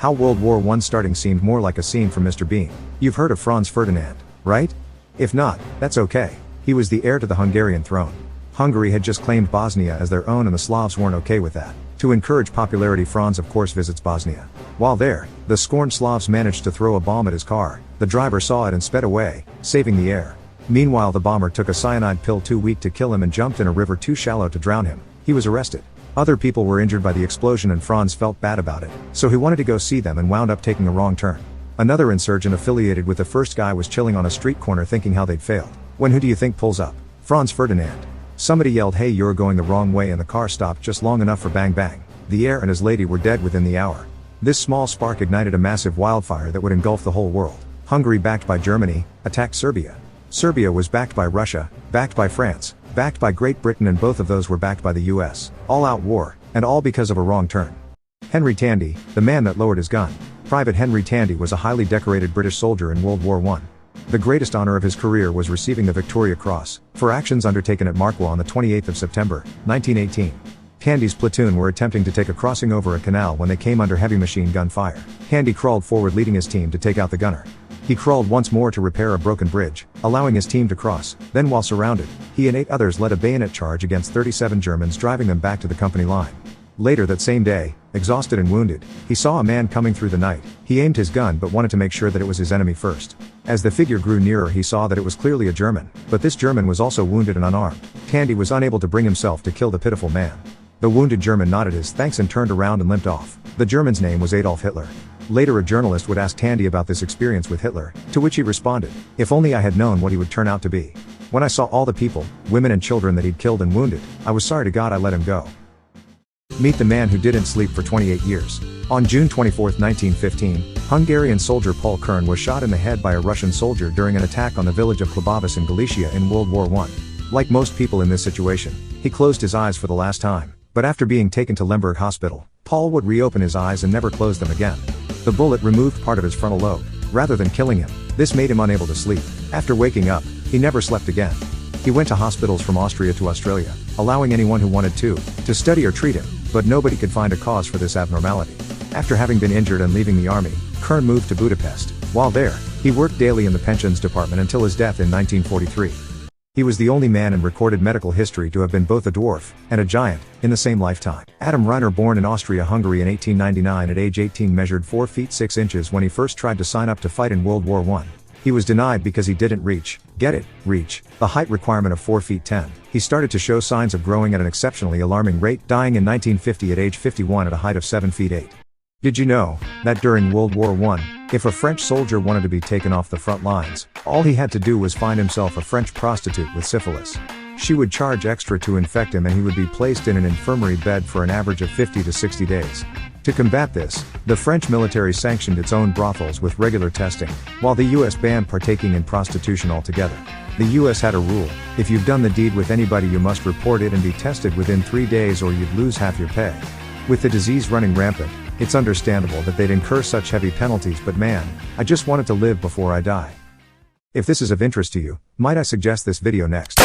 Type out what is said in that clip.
How World War I starting seemed more like a scene from Mr. Bean. You've heard of Franz Ferdinand, right? If not, that's okay. He was the heir to the Hungarian throne. Hungary had just claimed Bosnia as their own and the Slavs weren't okay with that. To encourage popularity, Franz of course visits Bosnia. While there, the scorned Slavs managed to throw a bomb at his car. The driver saw it and sped away, saving the heir. Meanwhile, the bomber took a cyanide pill too weak to kill him and jumped in a river too shallow to drown him. He was arrested. Other people were injured by the explosion and Franz felt bad about it, so he wanted to go see them and wound up taking a wrong turn. Another insurgent affiliated with the first guy was chilling on a street corner thinking how they'd failed. When who do you think pulls up? Franz Ferdinand. Somebody yelled, "Hey, you're going the wrong way," and the car stopped just long enough for bang bang. The heir and his lady were dead within the hour. This small spark ignited a massive wildfire that would engulf the whole world. Hungary, backed by Germany, attacked Serbia. Serbia was backed by Russia, backed by France, backed by Great Britain, and both of those were backed by the US. All-out war, and all because of a wrong turn. Henry Tandey, the man that lowered his gun. Private Henry Tandey was a highly decorated British soldier in World War I. The greatest honor of his career was receiving the Victoria Cross, for actions undertaken at Markwa on the 28th of September, 1918. Tandey's platoon were attempting to take a crossing over a canal when they came under heavy machine gun fire. Tandey crawled forward leading his team to take out the gunner. He crawled once more to repair a broken bridge, allowing his team to cross. Then while surrounded, he and 8 others led a bayonet charge against 37 Germans, driving them back to the company line. Later that same day, exhausted and wounded, he saw a man coming through the night. He aimed his gun but wanted to make sure that it was his enemy first. As the figure grew nearer, he saw that it was clearly a German, but this German was also wounded and unarmed. Tandey was unable to bring himself to kill the pitiful man. The wounded German nodded his thanks and turned around and limped off. The German's name was Adolf Hitler. Later a journalist would ask Tandey about this experience with Hitler, to which he responded, "If only I had known what he would turn out to be. When I saw all the people, women and children that he'd killed and wounded, I was sorry to God I let him go." Meet the man who didn't sleep for 28 years. On June 24, 1915, Hungarian soldier Paul Kern was shot in the head by a Russian soldier during an attack on the village of Klobavas in Galicia in World War I. Like most people in this situation, he closed his eyes for the last time. But after being taken to Lemberg Hospital, Paul would reopen his eyes and never close them again. The bullet removed part of his frontal lobe. Rather than killing him, this made him unable to sleep. After waking up, he never slept again. He went to hospitals from Austria to Australia, allowing anyone who wanted to study or treat him, but nobody could find a cause for this abnormality. After having been injured and leaving the army, Kern moved to Budapest. While there, he worked daily in the pensions department until his death in 1943. He was the only man in recorded medical history to have been both a dwarf and a giant in the same lifetime. Reiner, born in Austria-Hungary in 1899, at age 18 measured 4 feet 6 inches when he first tried to sign up to fight in World War I. He was denied because he didn't reach, the height requirement of 4 feet 10. He started to show signs of growing at an exceptionally alarming rate, dying in 1950 at age 51 at a height of 7 feet 8. Did you know that during World War I, if a French soldier wanted to be taken off the front lines, all he had to do was find himself a French prostitute with syphilis? She would charge extra to infect him and he would be placed in an infirmary bed for an average of 50 to 60 days. To combat this, the French military sanctioned its own brothels with regular testing, while the US banned partaking in prostitution altogether. The US had a rule: if you've done the deed with anybody, you must report it and be tested within 3 days or you'd lose half your pay. With the disease running rampant, it's understandable that they'd incur such heavy penalties, but man, I just wanted to live before I die. If this is of interest to you, might I suggest this video next?